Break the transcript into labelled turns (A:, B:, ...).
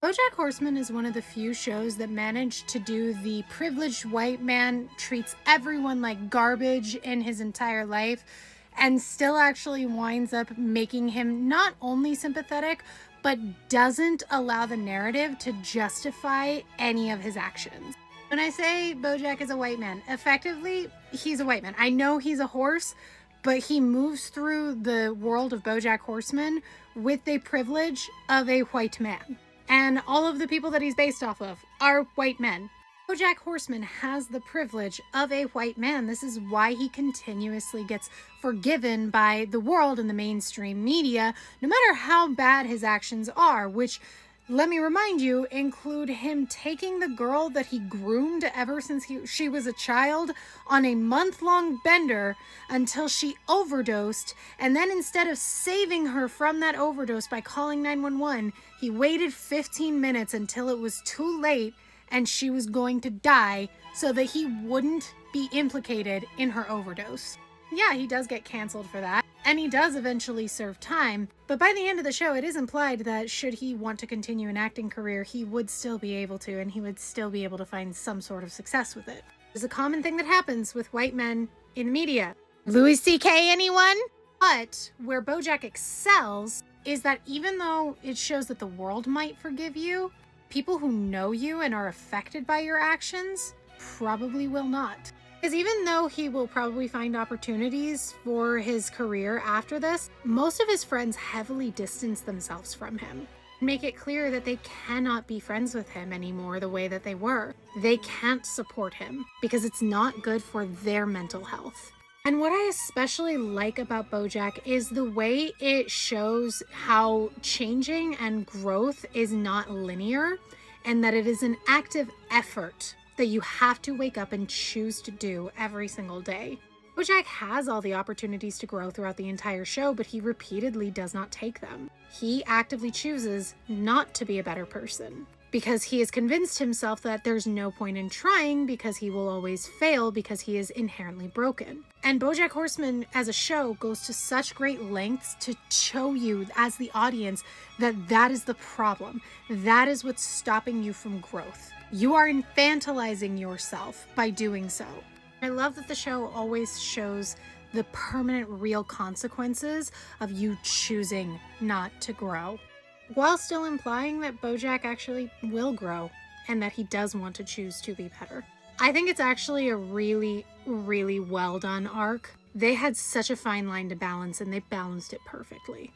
A: BoJack Horseman is one of the few shows that managed to do the privileged white man treats everyone like garbage in his entire life and still actually winds up making him not only sympathetic, but doesn't allow the narrative to justify any of his actions. When I say BoJack is a white man, effectively, he's a white man. I know he's a horse, but he moves through the world of BoJack Horseman with the privilege of a white man. And all of the people that he's based off of are white men. BoJack Horseman has the privilege of a white man. This is why he continuously gets forgiven by the world and the mainstream media, no matter how bad his actions are, which, let me remind you, include him taking the girl that he groomed ever since she was a child on a month-long bender until she overdosed, and then instead of saving her from that overdose by calling 911, he waited 15 minutes until it was too late and she was going to die so that he wouldn't be implicated in her overdose. Yeah, he does get canceled for that, and he does eventually serve time, but by the end of the show, it is implied that should he want to continue an acting career, he would still be able to, and he would still be able to find some sort of success with it. It's a common thing that happens with white men in media. Louis C.K., anyone? But where BoJack excels is that even though it shows that the world might forgive you, people who know you and are affected by your actions probably will not. Because even though he will probably find opportunities for his career after this, most of his friends heavily distance themselves from him. Make it clear that they cannot be friends with him anymore the way that they were. They can't support him because it's not good for their mental health. And what I especially like about BoJack is the way it shows how changing and growth is not linear, and that it is an active effort that you have to wake up and choose to do every single day. BoJack has all the opportunities to grow throughout the entire show, but he repeatedly does not take them. He actively chooses not to be a better person because he has convinced himself that there's no point in trying because he will always fail because he is inherently broken. And BoJack Horseman as a show goes to such great lengths to show you as the audience that that is the problem. That is what's stopping you from growth. You are infantilizing yourself by doing so. I love that the show always shows the permanent real consequences of you choosing not to grow, while still implying that BoJack actually will grow and that he does want to choose to be better. I think it's actually a really, really well done arc. They had such a fine line to balance and they balanced it perfectly.